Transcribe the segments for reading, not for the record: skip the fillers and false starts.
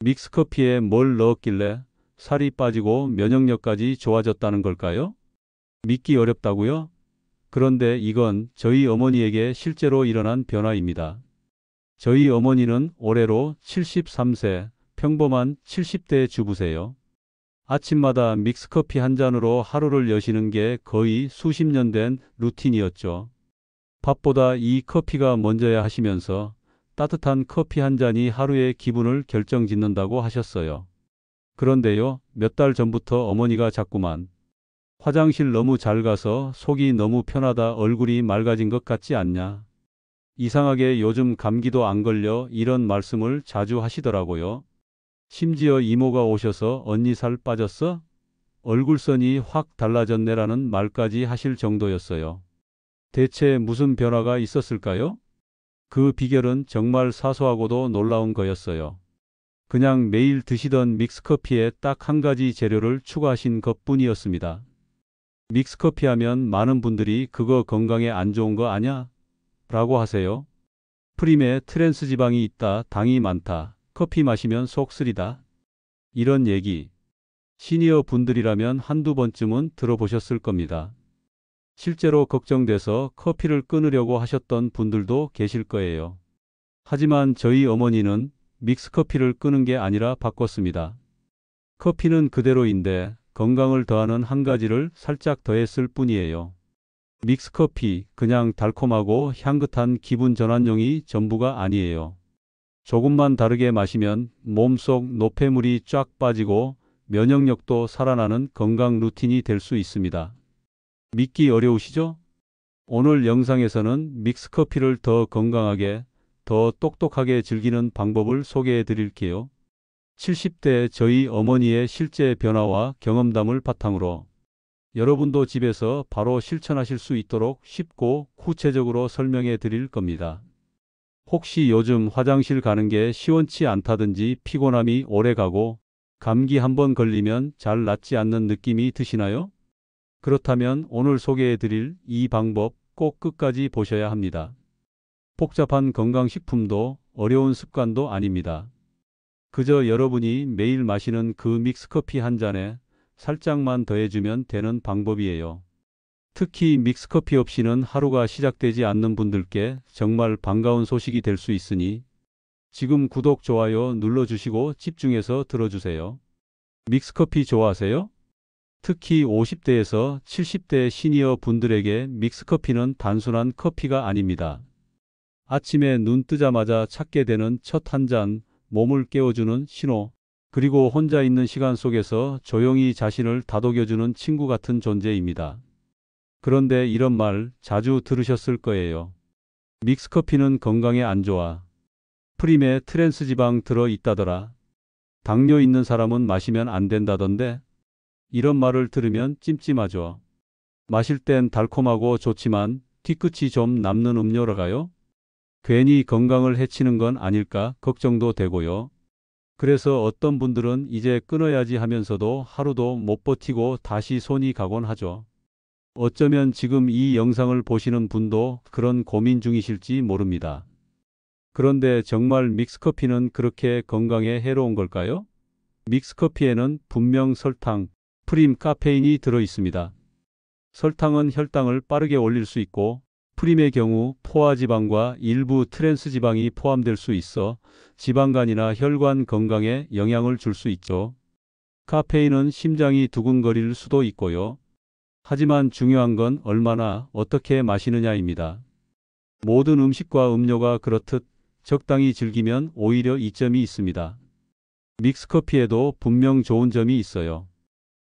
믹스커피에 뭘 넣었길래 살이 빠지고 면역력까지 좋아졌다는 걸까요? 믿기 어렵다고요? 그런데 이건 저희 어머니에게 실제로 일어난 변화입니다. 저희 어머니는 올해로 73세, 평범한 70대 주부세요. 아침마다 믹스커피 한 잔으로 하루를 여시는 게 거의 수십 년 된 루틴이었죠. 밥보다 이 커피가 먼저야 하시면서 따뜻한 커피 한 잔이 하루의 기분을 결정짓는다고 하셨어요. 그런데요, 몇 달 전부터 어머니가 자꾸만 화장실 너무 잘 가서 속이 너무 편하다, 얼굴이 맑아진 것 같지 않냐. 이상하게 요즘 감기도 안 걸려, 이런 말씀을 자주 하시더라고요. 심지어 이모가 오셔서 언니 살 빠졌어? 얼굴선이 확 달라졌네라는 말까지 하실 정도였어요. 대체 무슨 변화가 있었을까요? 그 비결은 정말 사소하고도 놀라운 거였어요. 그냥 매일 드시던 믹스커피에 딱 한 가지 재료를 추가하신 것뿐이었습니다. 믹스커피 하면 많은 분들이 그거 건강에 안 좋은 거 아냐? 라고 하세요. 프림에 트랜스 지방이 있다, 당이 많다, 커피 마시면 속 쓰리다. 이런 얘기 시니어 분들이라면 한두 번쯤은 들어보셨을 겁니다. 실제로 걱정돼서 커피를 끊으려고 하셨던 분들도 계실 거예요. 하지만 저희 어머니는 믹스커피를 끊은 게 아니라 바꿨습니다. 커피는 그대로인데 건강을 더하는 한 가지를 살짝 더했을 뿐이에요. 믹스커피, 그냥 달콤하고 향긋한 기분 전환용이 전부가 아니에요. 조금만 다르게 마시면 몸속 노폐물이 쫙 빠지고 면역력도 살아나는 건강 루틴이 될 수 있습니다. 믿기 어려우시죠? 오늘 영상에서는 믹스커피를 더 건강하게, 더 똑똑하게 즐기는 방법을 소개해 드릴게요. 70대 저희 어머니의 실제 변화와 경험담을 바탕으로 여러분도 집에서 바로 실천하실 수 있도록 쉽고 구체적으로 설명해 드릴 겁니다. 혹시 요즘 화장실 가는 게 시원치 않다든지 피곤함이 오래 가고 감기 한번 걸리면 잘 낫지 않는 느낌이 드시나요? 그렇다면 오늘 소개해 드릴 이 방법 꼭 끝까지 보셔야 합니다. 복잡한 건강식품도 어려운 습관도 아닙니다. 그저 여러분이 매일 마시는 그 믹스커피 한 잔에 살짝만 더해주면 되는 방법이에요. 특히 믹스커피 없이는 하루가 시작되지 않는 분들께 정말 반가운 소식이 될 수 있으니 지금 구독, 좋아요 눌러주시고 집중해서 들어주세요. 믹스커피 좋아하세요? 특히 50대에서 70대 시니어 분들에게 믹스커피는 단순한 커피가 아닙니다. 아침에 눈 뜨자마자 찾게 되는 첫 한 잔, 몸을 깨워주는 신호, 그리고 혼자 있는 시간 속에서 조용히 자신을 다독여주는 친구 같은 존재입니다. 그런데 이런 말 자주 들으셨을 거예요. 믹스커피는 건강에 안 좋아. 프림에 트랜스 지방 들어 있다더라. 당뇨 있는 사람은 마시면 안 된다던데. 이런 말을 들으면 찜찜하죠. 마실 땐 달콤하고 좋지만 뒤끝이 좀 남는 음료라가요? 괜히 건강을 해치는 건 아닐까 걱정도 되고요. 그래서 어떤 분들은 이제 끊어야지 하면서도 하루도 못 버티고 다시 손이 가곤 하죠. 어쩌면 지금 이 영상을 보시는 분도 그런 고민 중이실지 모릅니다. 그런데 정말 믹스커피는 그렇게 건강에 해로운 걸까요? 믹스커피에는 분명 설탕, 프림, 카페인이 들어 있습니다. 설탕은 혈당을 빠르게 올릴 수 있고 프림의 경우 포화지방과 일부 트랜스 지방이 포함될 수 있어 지방간이나 혈관 건강에 영향을 줄 수 있죠. 카페인은 심장이 두근거릴 수도 있고요. 하지만 중요한 건 얼마나 어떻게 마시느냐입니다. 모든 음식과 음료가 그렇듯 적당히 즐기면 오히려 이점이 있습니다. 믹스커피에도 분명 좋은 점이 있어요.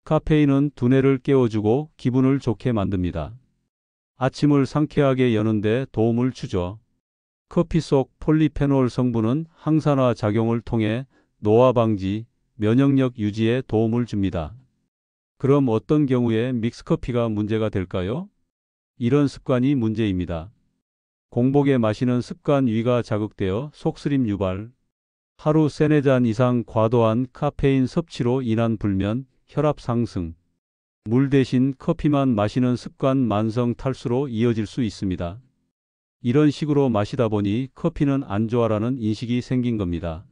카페인은 두뇌를 깨워주고 기분을 좋게 만듭니다. 아침을 상쾌하게 여는데 도움을 주죠. 커피 속 폴리페놀 성분은 항산화 작용을 통해 노화 방지, 면역력 유지에 도움을 줍니다. 그럼 어떤 경우에 믹스커피가 문제가 될까요? 이런 습관이 문제입니다. 공복에 마시는 습관, 위가 자극되어 속쓰림 유발, 하루 3-4잔 이상 과도한 카페인 섭취로 인한 불면, 혈압 상승, 물 대신 커피만 마시는 습관, 만성 탈수로 이어질 수 있습니다. 이런 식으로 마시다 보니 커피는 안 좋아라는 인식이 생긴 겁니다.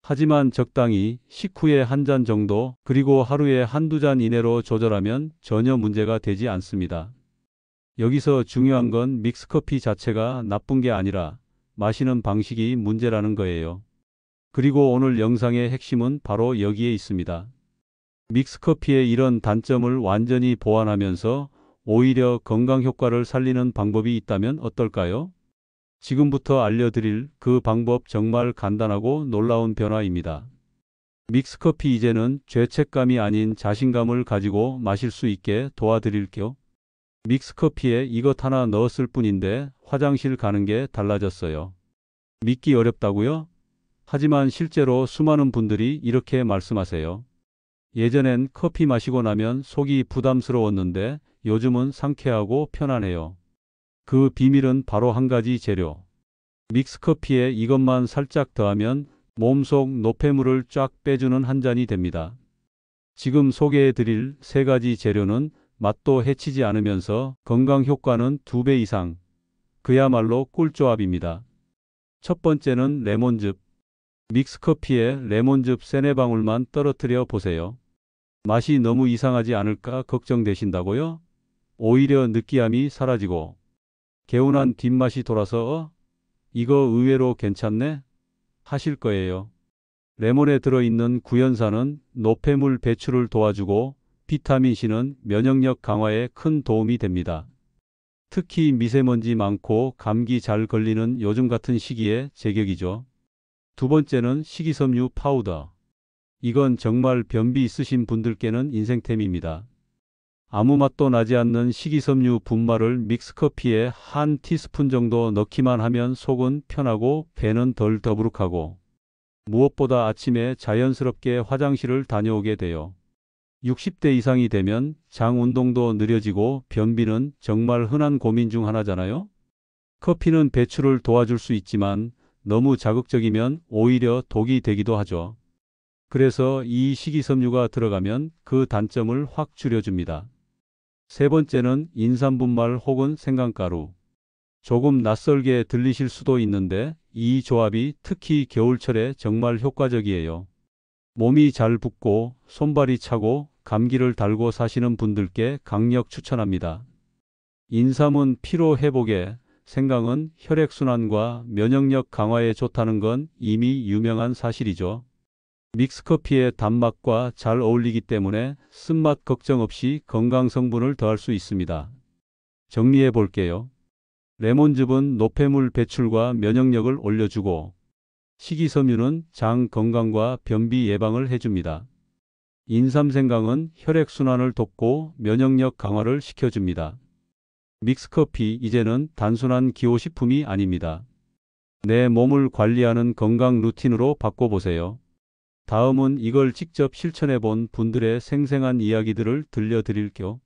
하지만 적당히 식후에 한 잔 정도 그리고 하루에 한두 잔 이내로 조절하면 전혀 문제가 되지 않습니다. 여기서 중요한 건 믹스커피 자체가 나쁜 게 아니라 마시는 방식이 문제라는 거예요. 그리고 오늘 영상의 핵심은 바로 여기에 있습니다. 믹스커피의 이런 단점을 완전히 보완하면서 오히려 건강 효과를 살리는 방법이 있다면 어떨까요? 지금부터 알려드릴 그 방법 정말 간단하고 놀라운 변화입니다. 믹스커피 이제는 죄책감이 아닌 자신감을 가지고 마실 수 있게 도와드릴게요. 믹스커피에 이것 하나 넣었을 뿐인데 화장실 가는 게 달라졌어요. 믿기 어렵다고요? 하지만 실제로 수많은 분들이 이렇게 말씀하세요. 예전엔 커피 마시고 나면 속이 부담스러웠는데 요즘은 상쾌하고 편안해요. 그 비밀은 바로 한 가지 재료. 믹스커피에 이것만 살짝 더하면 몸속 노폐물을 쫙 빼주는 한 잔이 됩니다. 지금 소개해드릴 세 가지 재료는 맛도 해치지 않으면서 건강 효과는 2배 이상. 그야말로 꿀조합입니다. 첫 번째는 레몬즙. 믹스커피에 레몬즙 3-4방울만 떨어뜨려 보세요. 맛이 너무 이상하지 않을까 걱정되신다고요? 오히려 느끼함이 사라지고 개운한 뒷맛이 돌아서 이거 의외로 괜찮네? 하실 거예요. 레몬에 들어있는 구연산은 노폐물 배출을 도와주고 비타민C는 면역력 강화에 큰 도움이 됩니다. 특히 미세먼지 많고 감기 잘 걸리는 요즘 같은 시기에 제격이죠. 두 번째는 식이섬유 파우더. 이건 정말 변비 있으신 분들께는 인생템입니다. 아무 맛도 나지 않는 식이섬유 분말을 믹스커피에 한 티스푼 정도 넣기만 하면 속은 편하고 배는 덜 더부룩하고 무엇보다 아침에 자연스럽게 화장실을 다녀오게 돼요. 60대 이상이 되면 장 운동도 느려지고 변비는 정말 흔한 고민 중 하나잖아요. 커피는 배출을 도와줄 수 있지만 너무 자극적이면 오히려 독이 되기도 하죠. 그래서 이 식이섬유가 들어가면 그 단점을 확 줄여줍니다. 세 번째는 인삼분말 혹은 생강가루. 조금 낯설게 들리실 수도 있는데 이 조합이 특히 겨울철에 정말 효과적이에요. 몸이 잘 붓고 손발이 차고 감기를 달고 사시는 분들께 강력 추천합니다. 인삼은 피로 회복에, 생강은 혈액순환과 면역력 강화에 좋다는 건 이미 유명한 사실이죠. 믹스커피의 단맛과 잘 어울리기 때문에 쓴맛 걱정 없이 건강 성분을 더할 수 있습니다. 정리해 볼게요. 레몬즙은 노폐물 배출과 면역력을 올려주고 식이섬유는 장 건강과 변비 예방을 해줍니다. 인삼생강은 혈액순환을 돕고 면역력 강화를 시켜줍니다. 믹스커피 이제는 단순한 기호식품이 아닙니다. 내 몸을 관리하는 건강 루틴으로 바꿔보세요. 다음은 이걸 직접 실천해 본 분들의 생생한 이야기들을 들려드릴게요.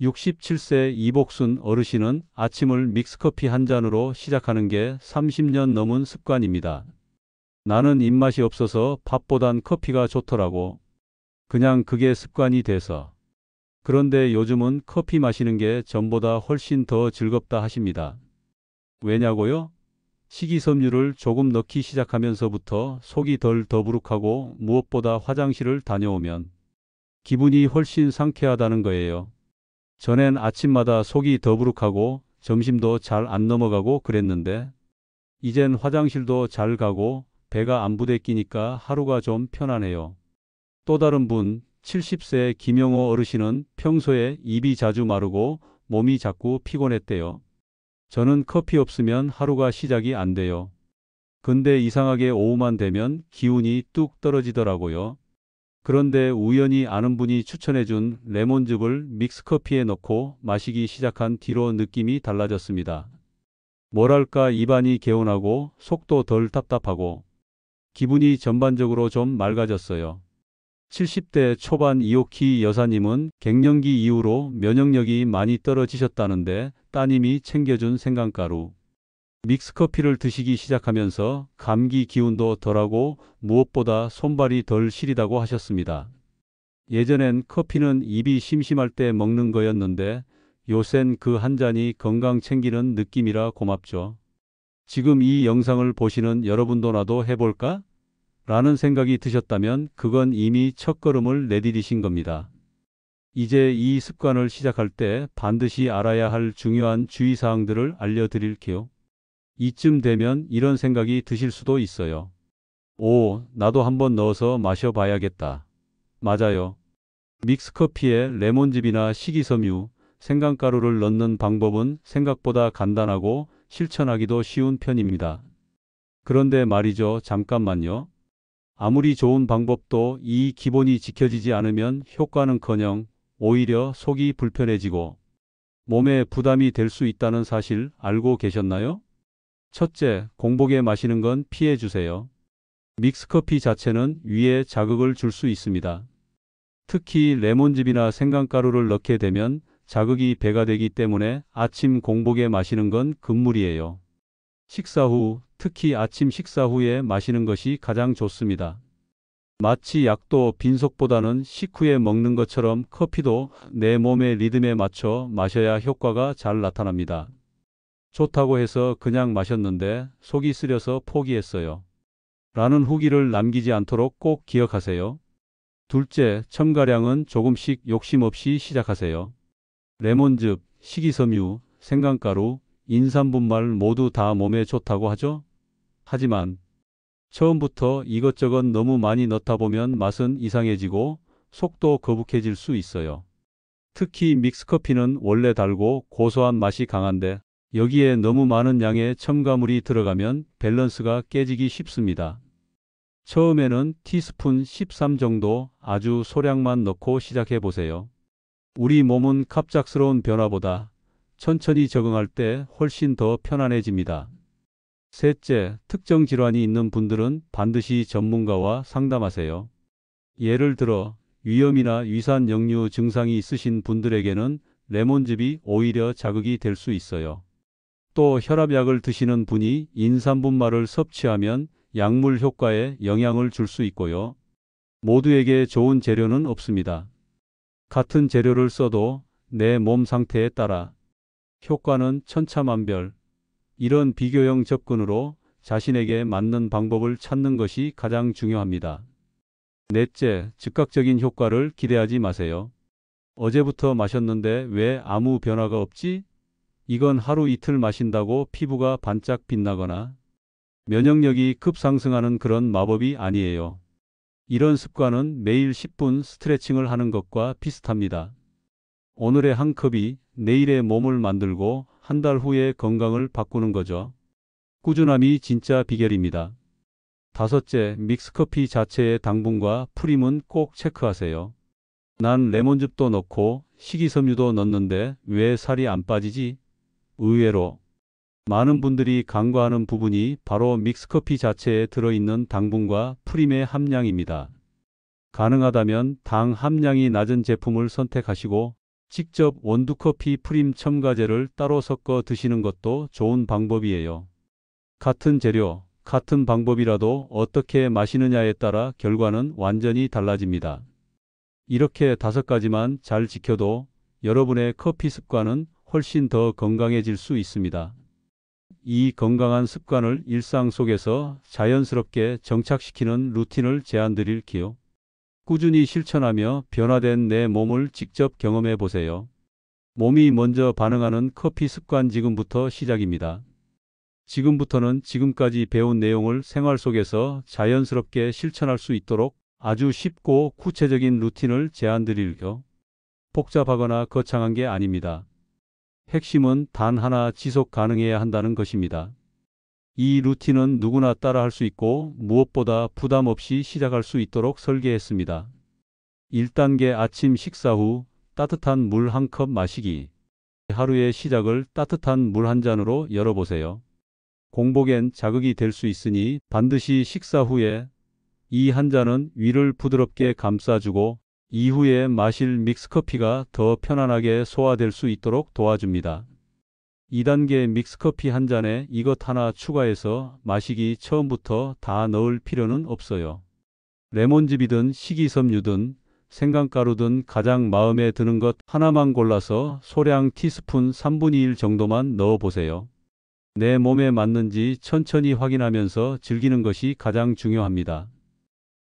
67세 이복순 어르신은 아침을 믹스커피 한 잔으로 시작하는 게 30년 넘은 습관입니다. 나는 입맛이 없어서 밥보단 커피가 좋더라고. 그냥 그게 습관이 돼서. 그런데 요즘은 커피 마시는 게 전보다 훨씬 더 즐겁다 하십니다. 왜냐고요? 식이섬유를 조금 넣기 시작하면서부터 속이 덜 더부룩하고 무엇보다 화장실을 다녀오면 기분이 훨씬 상쾌하다는 거예요. 전엔 아침마다 속이 더부룩하고 점심도 잘 안 넘어가고 그랬는데 이젠 화장실도 잘 가고 배가 안 부대끼니까 하루가 좀 편안해요. 또 다른 분, 70세 김영호 어르신은 평소에 입이 자주 마르고 몸이 자꾸 피곤했대요. 저는 커피 없으면 하루가 시작이 안 돼요. 근데 이상하게 오후만 되면 기운이 뚝 떨어지더라고요. 그런데 우연히 아는 분이 추천해준 레몬즙을 믹스커피에 넣고 마시기 시작한 뒤로 느낌이 달라졌습니다. 뭐랄까 입안이 개운하고 속도 덜 답답하고 기분이 전반적으로 좀 맑아졌어요. 70대 초반 이오키 여사님은 갱년기 이후로 면역력이 많이 떨어지셨다는데 따님이 챙겨준 생강가루, 믹스커피를 드시기 시작하면서 감기 기운도 덜하고 무엇보다 손발이 덜 시리다고 하셨습니다. 예전엔 커피는 입이 심심할 때 먹는 거였는데 요샌 그 한 잔이 건강 챙기는 느낌이라 고맙죠. 지금 이 영상을 보시는 여러분도 나도 해볼까? 라는 생각이 드셨다면 그건 이미 첫걸음을 내디디신 겁니다. 이제 이 습관을 시작할 때 반드시 알아야 할 중요한 주의사항들을 알려드릴게요. 이쯤 되면 이런 생각이 드실 수도 있어요. 오, 나도 한번 넣어서 마셔봐야겠다. 맞아요. 믹스커피에 레몬즙이나 식이섬유, 생강가루를 넣는 방법은 생각보다 간단하고 실천하기도 쉬운 편입니다. 그런데 말이죠, 잠깐만요. 아무리 좋은 방법도 이 기본이 지켜지지 않으면 효과는커녕 오히려 속이 불편해지고 몸에 부담이 될 수 있다는 사실 알고 계셨나요? 첫째, 공복에 마시는 건 피해 주세요. 믹스커피 자체는 위에 자극을 줄 수 있습니다. 특히 레몬즙이나 생강가루를 넣게 되면 자극이 배가 되기 때문에 아침 공복에 마시는 건 금물이에요. 식사 후, 특히 아침 식사 후에 마시는 것이 가장 좋습니다. 마치 약도 빈속보다는 식후에 먹는 것처럼 커피도 내 몸의 리듬에 맞춰 마셔야 효과가 잘 나타납니다. 좋다고 해서 그냥 마셨는데 속이 쓰려서 포기했어요. 라는 후기를 남기지 않도록 꼭 기억하세요. 둘째, 첨가량은 조금씩 욕심 없이 시작하세요. 레몬즙, 식이섬유, 생강가루, 인삼분말 모두 다 몸에 좋다고 하죠? 하지만 처음부터 이것저것 너무 많이 넣다 보면 맛은 이상해지고 속도 거북해질 수 있어요. 특히 믹스커피는 원래 달고 고소한 맛이 강한데 여기에 너무 많은 양의 첨가물이 들어가면 밸런스가 깨지기 쉽습니다. 처음에는 티스푼 13 정도 아주 소량만 넣고 시작해 보세요. 우리 몸은 갑작스러운 변화보다 천천히 적응할 때 훨씬 더 편안해집니다. 셋째, 특정 질환이 있는 분들은 반드시 전문가와 상담하세요. 예를 들어 위염이나 위산 역류 증상이 있으신 분들에게는 레몬즙이 오히려 자극이 될 수 있어요. 또 혈압약을 드시는 분이 인삼분말을 섭취하면 약물 효과에 영향을 줄 수 있고요. 모두에게 좋은 재료는 없습니다. 같은 재료를 써도 내 몸 상태에 따라 효과는 천차만별. 이런 비교형 접근으로 자신에게 맞는 방법을 찾는 것이 가장 중요합니다. 넷째, 즉각적인 효과를 기대하지 마세요. 어제부터 마셨는데 왜 아무 변화가 없지? 이건 하루 이틀 마신다고 피부가 반짝 빛나거나 면역력이 급상승하는 그런 마법이 아니에요. 이런 습관은 매일 10분 스트레칭을 하는 것과 비슷합니다. 오늘의 한 컵이 내일의 몸을 만들고 한 달 후의 건강을 바꾸는 거죠. 꾸준함이 진짜 비결입니다. 다섯째, 믹스커피 자체의 당분과 프림은 꼭 체크하세요. 난 레몬즙도 넣고 식이섬유도 넣는데 왜 살이 안 빠지지? 의외로 많은 분들이 간과하는 부분이 바로 믹스커피 자체에 들어있는 당분과 프림의 함량입니다. 가능하다면 당 함량이 낮은 제품을 선택하시고 직접 원두커피 프림 첨가제를 따로 섞어 드시는 것도 좋은 방법이에요. 같은 재료, 같은 방법이라도 어떻게 마시느냐에 따라 결과는 완전히 달라집니다. 이렇게 5가지만 잘 지켜도 여러분의 커피 습관은 훨씬 더 건강해질 수 있습니다. 이 건강한 습관을 일상 속에서 자연스럽게 정착시키는 루틴을 제안드릴게요. 꾸준히 실천하며 변화된 내 몸을 직접 경험해 보세요. 몸이 먼저 반응하는 커피 습관 지금부터 시작입니다. 지금부터는 지금까지 배운 내용을 생활 속에서 자연스럽게 실천할 수 있도록 아주 쉽고 구체적인 루틴을 제안드릴게요. 복잡하거나 거창한 게 아닙니다. 핵심은 단 하나 지속 가능해야 한다는 것입니다. 이 루틴은 누구나 따라 할 수 있고 무엇보다 부담 없이 시작할 수 있도록 설계했습니다. 1단계 아침 식사 후 따뜻한 물 한 컵 마시기. 하루의 시작을 따뜻한 물 한 잔으로 열어보세요. 공복엔 자극이 될 수 있으니 반드시 식사 후에 이 한 잔은 위를 부드럽게 감싸주고 이후에 마실 믹스커피가 더 편안하게 소화될 수 있도록 도와줍니다. 2단계 믹스커피 한 잔에 이것 하나 추가해서 마시기. 처음부터 다 넣을 필요는 없어요. 레몬즙이든 식이섬유든 생강가루든 가장 마음에 드는 것 하나만 골라서 소량 티스푼 3분의 1 정도만 넣어보세요. 내 몸에 맞는지 천천히 확인하면서 즐기는 것이 가장 중요합니다.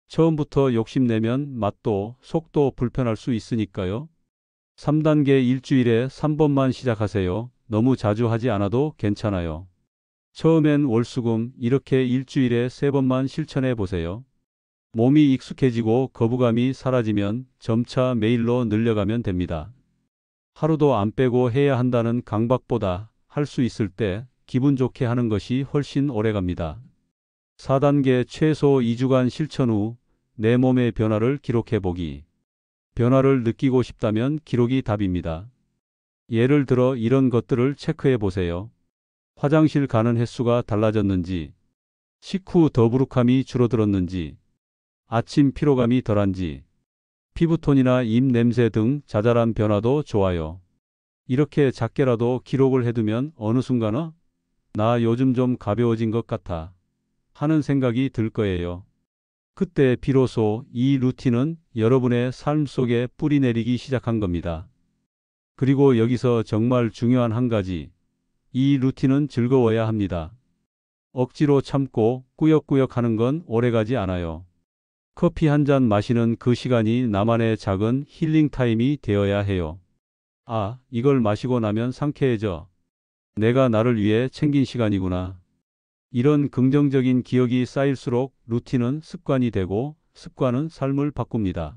처음부터 욕심내면 맛도 속도 불편할 수 있으니까요. 3단계 일주일에 3번만 시작하세요. 너무 자주 하지 않아도 괜찮아요. 처음엔 월수금 이렇게 일주일에 3번만 실천해 보세요. 몸이 익숙해지고 거부감이 사라지면 점차 매일로 늘려가면 됩니다. 하루도 안 빼고 해야 한다는 강박보다 할 수 있을 때 기분 좋게 하는 것이 훨씬 오래갑니다. 4단계 최소 2주간 실천 후 내 몸의 변화를 기록해 보기. 변화를 느끼고 싶다면 기록이 답입니다. 예를 들어 이런 것들을 체크해 보세요. 화장실 가는 횟수가 달라졌는지, 식후 더부룩함이 줄어들었는지, 아침 피로감이 덜한지, 피부톤이나 입 냄새 등 자잘한 변화도 좋아요. 이렇게 작게라도 기록을 해두면 어느 순간 나 요즘 좀 가벼워진 것 같아 하는 생각이 들 거예요. 그때 비로소 이 루틴은 여러분의 삶 속에 뿌리 내리기 시작한 겁니다. 그리고 여기서 정말 중요한 한 가지, 이 루틴은 즐거워야 합니다. 억지로 참고 꾸역꾸역 하는 건 오래가지 않아요. 커피 한 잔 마시는 그 시간이 나만의 작은 힐링 타임이 되어야 해요. 아, 이걸 마시고 나면 상쾌해져. 내가 나를 위해 챙긴 시간이구나. 이런 긍정적인 기억이 쌓일수록 루틴은 습관이 되고 습관은 삶을 바꿉니다.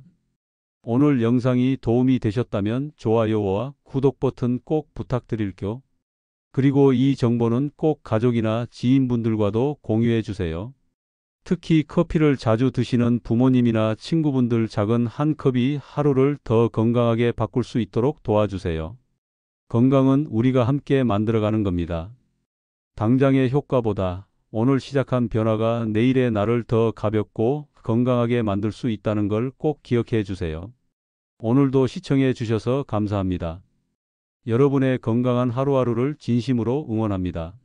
오늘 영상이 도움이 되셨다면 좋아요와 구독 버튼 꼭 부탁드릴게요. 그리고 이 정보는 꼭 가족이나 지인분들과도 공유해 주세요. 특히 커피를 자주 드시는 부모님이나 친구분들 작은 한 컵이 하루를 더 건강하게 바꿀 수 있도록 도와주세요. 건강은 우리가 함께 만들어가는 겁니다. 당장의 효과보다 오늘 시작한 변화가 내일의 나를 더 가볍고 건강하게 만들 수 있다는 걸 꼭 기억해 주세요. 오늘도 시청해 주셔서 감사합니다. 여러분의 건강한 하루하루를 진심으로 응원합니다.